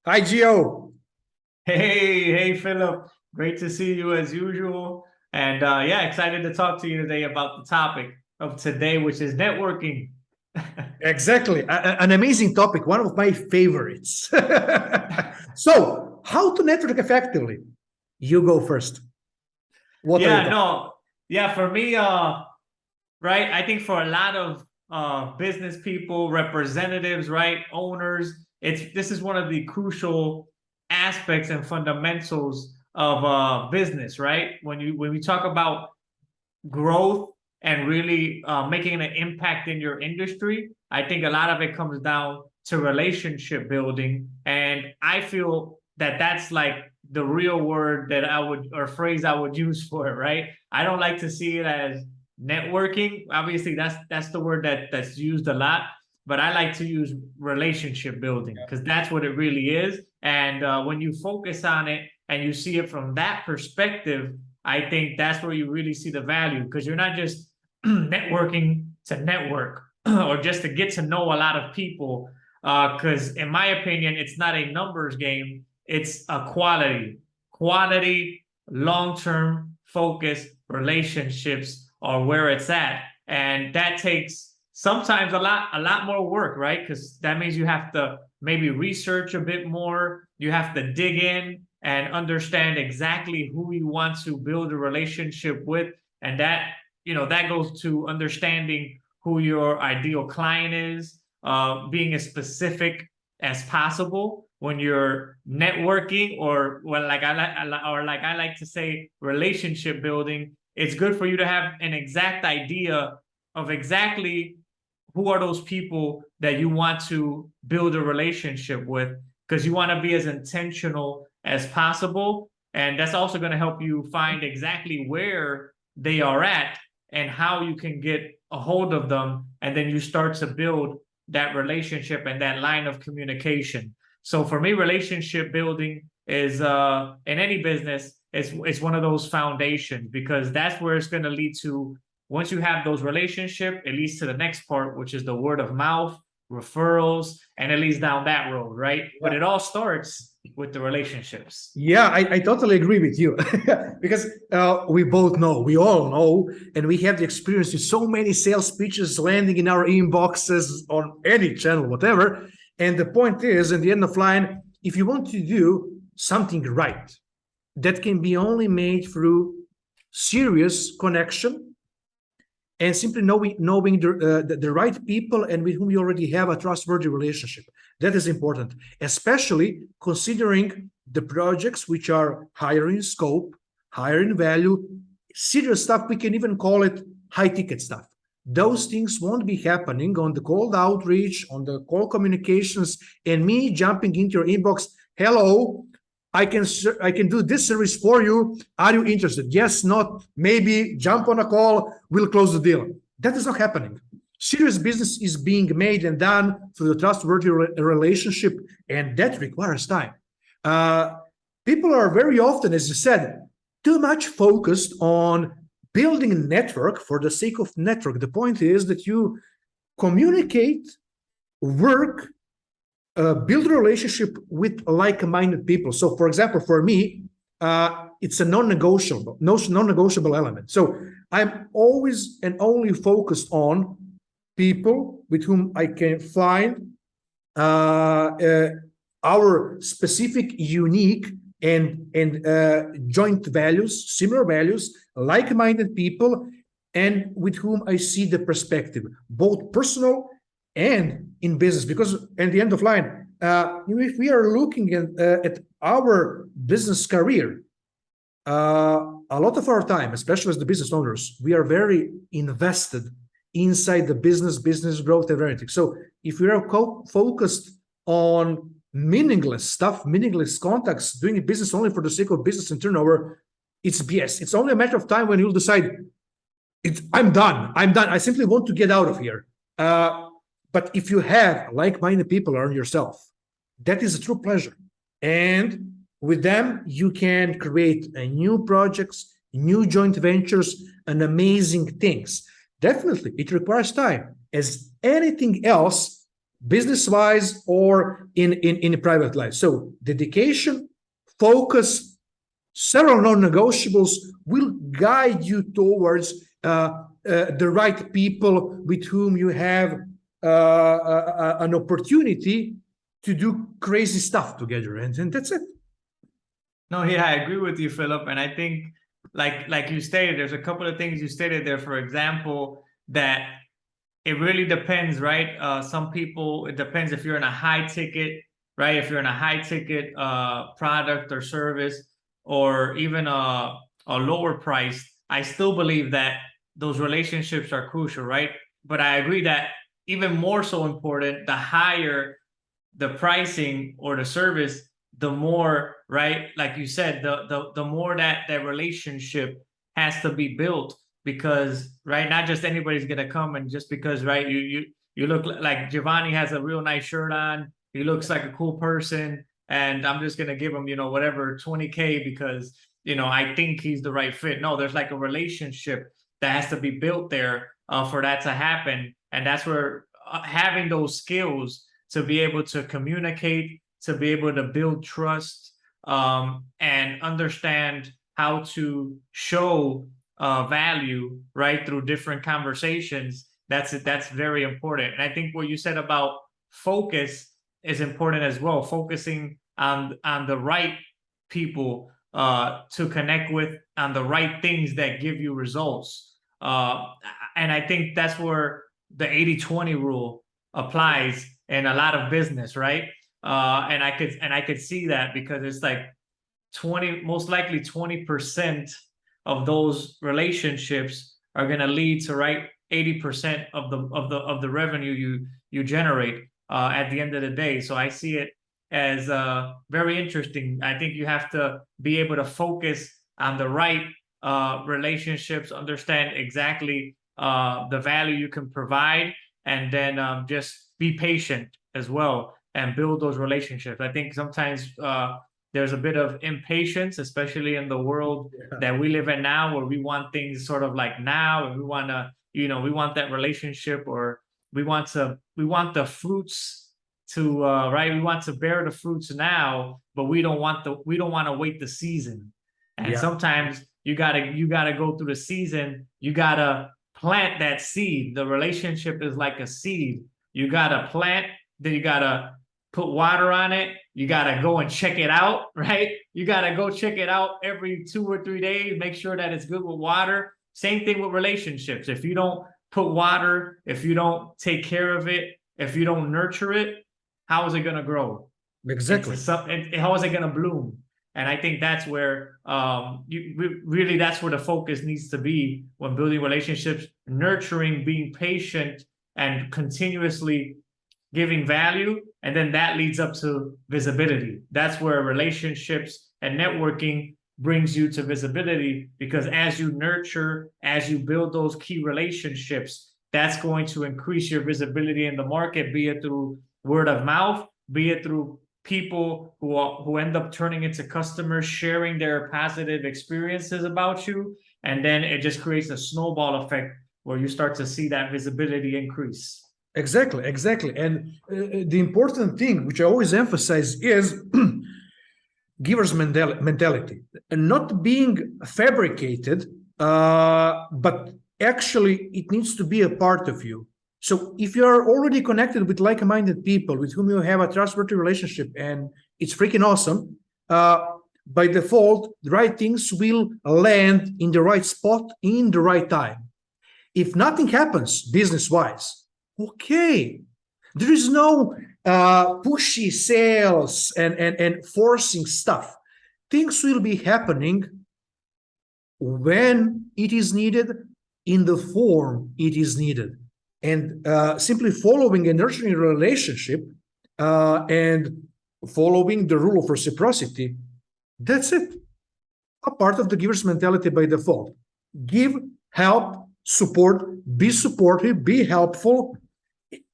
Hi, Gio. Hey, Philip. Great to see you as usual. And yeah, excited to talk to you today about the topic of today, which is networking. Exactly. An amazing topic, one of my favorites. So, how to network effectively? You go first. What are your Yeah, thoughts? no, yeah, for me, right, I think for a lot of business people, representatives, right, owners, this is one of the crucial aspects and fundamentals of business, right? When we talk about growth and really making an impact in your industry, I think a lot of it comes down to relationship building. And I feel that that's like the real word that I would, or phrase I would use for it, right? I don't like to see it as networking. Obviously, that's the word that's used a lot, but I like to use relationship building because that's what it really is. And when you focus on it and you see it from that perspective, I think that's where you really see the value because you're not just networking to network or just to get to know a lot of people. Because in my opinion, it's not a numbers game; it's a quality, long-term focused relationships are where it's at, and that takes sometimes a lot more work, right? Because that means you have to maybe research a bit more, you have to dig in and understand exactly who you want to build a relationship with, and that goes to understanding who your ideal client is, being as specific as possible when you're networking, or well, like I like to say, relationship building. It's good for you to have an exact idea of exactly who are those people that you want to build a relationship with, because you want to be as intentional as possible. And that's also going to help you find exactly where they are at and how you can get a hold of them. And then you start to build that relationship and that line of communication. So for me, relationship building is in any business, it's one of those foundations, because that's where it's going to lead to. Once you have those relationships, it leads to the next part, which is the word of mouth, referrals, and it leads down that road, right? But Yeah. it all starts with the relationships. Yeah, I totally agree with you because we both know, we all know, and we have the experience with so many sales pitches landing in our inboxes on any channel, whatever. And the point is, in the end of line, if you want to do something right, that can be only made through serious connection and simply knowing the right people and with whom you already have a trustworthy relationship. That is important, especially considering the projects which are higher in scope, higher in value, serious stuff. We can even call it high ticket stuff. Those things won't be happening on the cold outreach, on the call communications, and me jumping into your inbox. Hello, I can do this service for you. Are you interested? Yes, not, maybe, jump on a call, we'll close the deal. That is not happening. Serious business is being made and done through the trustworthy relationship, and that requires time. Uh, People are very often, as you said, too much focused on building a network for the sake of network. The point is that you communicate, work, build a relationship with like-minded people. So, for example, for me, it's a non-negotiable element. So I'm always and only focused on people with whom I can find our specific, unique, and joint values, similar values, like-minded people, and with whom I see the perspective, both personal and in business. Because at the end of line, if we are looking at our business career, a lot of our time, especially as the business owners, we are very invested inside the business growth and everything. So if we are focused on meaningless stuff, meaningless contacts, doing business only for the sake of business and turnover, it's BS. It's only a matter of time when you'll decide, I'm done. I simply want to get out of here. But if you have like-minded people around yourself, that is a true pleasure. And with them, you can create new projects, new joint ventures, and amazing things. Definitely, it requires time. As anything else, business-wise or in private life. So dedication, focus, several non-negotiables will guide you towards the right people with whom you have an opportunity to do crazy stuff together, and that's it. No, yeah, I agree with you, Philip. And I think, like you stated, there's a couple of things you stated there. For example, that it really depends, right? Some people, it depends if you're in a high ticket, right? If you're in a high ticket product or service, or even a lower price, I still believe that those relationships are crucial, right? But I agree that even more so important, the higher the pricing or the service, the more, right, like you said, the more that relationship has to be built, because, right, not just anybody's gonna come, and just because, right, you look like Giovanni has a real nice shirt on, he looks like a cool person, and I'm just gonna give him, whatever, 20K because, I think he's the right fit. No, there's like a relationship that has to be built there for that to happen. And that's where having those skills to be able to communicate, to be able to build trust, and understand how to show value, right, through different conversations. That's very important. And I think what you said about focus is important as well. Focusing on the right people to connect with, on the right things that give you results. And I think that's where the 80-20 rule applies in a lot of business, right? And I could see that, because it's like most likely 20% of those relationships are going to lead to, right, 80% of the revenue you generate at the end of the day. So I see it as very interesting. I think you have to be able to focus on the right relationships, understand exactly the value you can provide, and then just be patient as well and build those relationships. I think sometimes there's a bit of impatience, especially in the world that we live in now, where we want things sort of like now, and we want to, we want that relationship, or we want the fruits to right, we want to bear the fruits now, but we don't want to wait the season. And sometimes you gotta go through the season. You gotta plant that seed. The relationship is like a seed. You gotta plant, then you gotta put water on it. You gotta go and check it out, right? You gotta go check it out every 2 or 3 days. Make sure that it's good with water. Same thing with relationships. If you don't put water, if you don't take care of it, if you don't nurture it, how is it gonna grow? Exactly. How is it gonna bloom? And I think that's where that's where the focus needs to be when building relationships, nurturing, being patient, and continuously giving value. And then that leads up to visibility. That's where relationships and networking brings you to visibility, because as you nurture, as you build those key relationships, that's going to increase your visibility in the market, be it through word of mouth, be it through people who end up turning into customers, sharing their positive experiences about you. And then it just creates a snowball effect where you start to see that visibility increase. Exactly. And the important thing, which I always emphasize, is giver's mentality, and not being fabricated, but actually it needs to be a part of you. So if you are already connected with like-minded people with whom you have a trustworthy relationship, and it's freaking awesome, by default, the right things will land in the right spot in the right time. If nothing happens business-wise, okay, there is no pushy sales and forcing stuff. Things will be happening when it is needed, in the form it is needed. And simply following and nurturing a relationship and following the rule of reciprocity, that's it. A part of the giver's mentality by default. Give, help, support, be supportive, be helpful,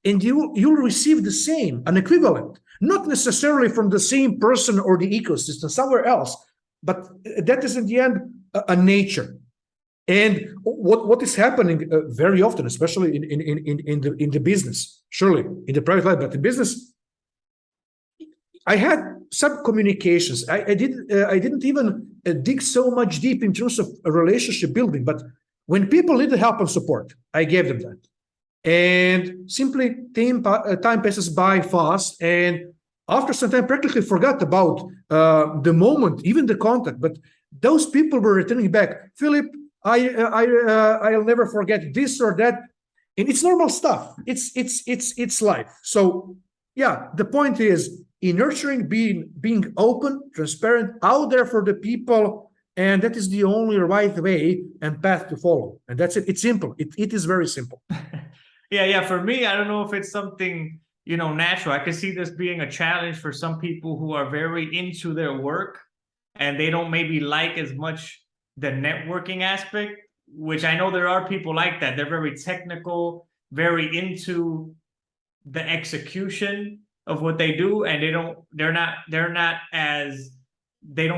and you'll receive the same, an equivalent, not necessarily from the same person or the ecosystem, somewhere else, but that is in the end a nature. And what is happening very often, especially in the business, surely in the private life, but in business, I had some communications. I didn't even dig so much deep in terms of a relationship building, but when people needed help and support, I gave them that. And simply time passes by fast, and after some time, practically forgot about the moment, even the contact. But those people were returning back. Filip, I'll never forget this or that, and it's normal stuff. It's life. So yeah, the point is in nurturing, being open, transparent, out there for the people, and that is the only right way and path to follow. And that's it. It's simple. It is very simple. Yeah. For me, I don't know if it's something, natural. I could see this being a challenge for some people who are very into their work and they don't maybe like as much the networking aspect, which I know there are people like that. They're very technical, very into the execution of what they do, and they don't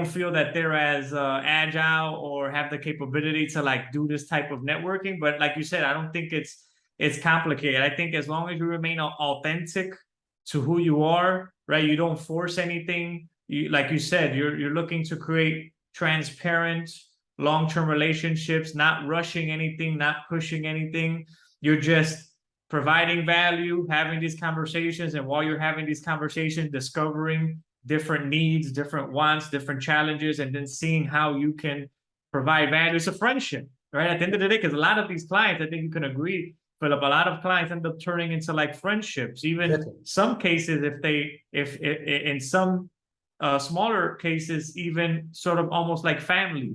feel that they're as agile or have the capability to like do this type of networking. But like you said, I don't think it's complicated. I think as long as you remain authentic to who you are, right? You don't force anything. Like you said, you're looking to create transparent, long-term relationships, not rushing anything, not pushing anything. You're just providing value, having these conversations, and while you're having these conversations, discovering different needs, different wants, different challenges, and then seeing how you can provide value. It's a friendship, right? At the end of the day, because a lot of these clients, I think you can agree, Filip, a lot of clients end up turning into like friendships. Even some cases, if in some smaller cases, even sort of almost like family,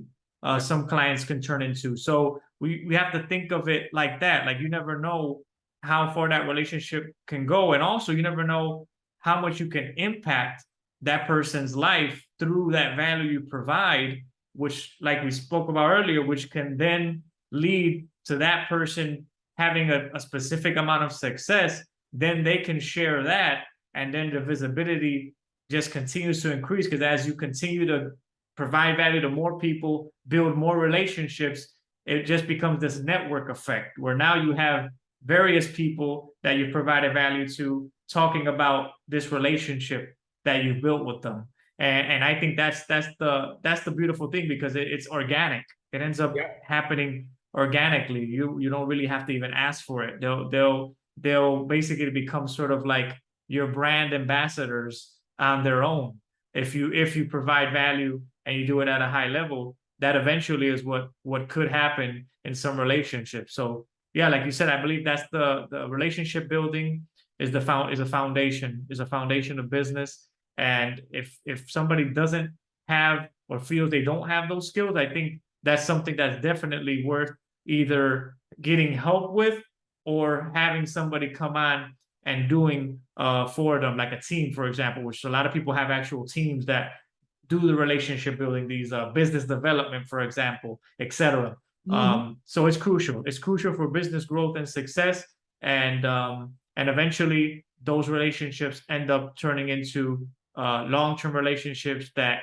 some clients can turn into. So we have to think of it like that. Like you never know how far that relationship can go. And also you never know how much you can impact that person's life through that value you provide, which like we spoke about earlier, which can then lead to that person having a specific amount of success. Then they can share that, and then the visibility just continues to increase, because as you continue to provide value to more people, build more relationships, it just becomes this network effect where now you have various people that you provided value to talking about this relationship that you've built with them. And I think that's the beautiful thing, because it's organic. It ends up happening organically. You don't really have to even ask for it. They'll basically become sort of like your brand ambassadors on their own. If you provide value and you do it at a high level, that eventually is what could happen in some relationships. So yeah, like you said, I believe that's the relationship building is a foundation of business. And if somebody doesn't have or feels they don't have those skills, I think that's something that's definitely worth either getting help with or having somebody come on and doing for them, like a team, for example, which a lot of people have actual teams that do the relationship building, these business development, for example, etc. So it's crucial. It's crucial for business growth and success, and eventually those relationships end up turning into long-term relationships that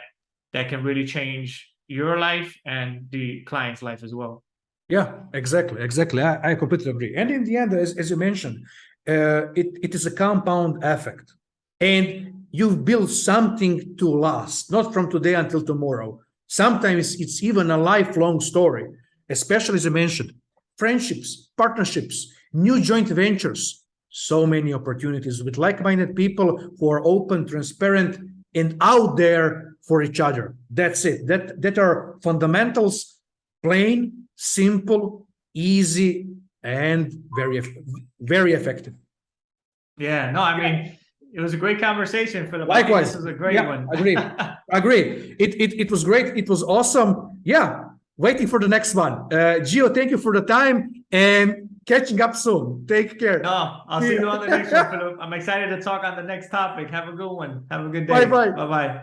can really change your life and the client's life as well. Yeah, exactly. I completely agree. And in the end, as you mentioned, it is a compound effect, and you've built something to last, not from today until tomorrow. Sometimes it's even a lifelong story, especially as you mentioned, friendships, partnerships, new joint ventures, so many opportunities with like-minded people who are open, transparent, and out there for each other. That's it. That are fundamentals, plain, simple, easy, and very effective. Yeah, no, I mean, it was a great conversation, Filip. Likewise. This was a great one. Agree. It was great. It was awesome. Yeah. Waiting for the next one. Gio, thank you for the time, and catching up soon. Take care. No, I'll see you on the next one, Filip. I'm excited to talk on the next topic. Have a good one. Have a good day. Bye-bye. Bye-bye.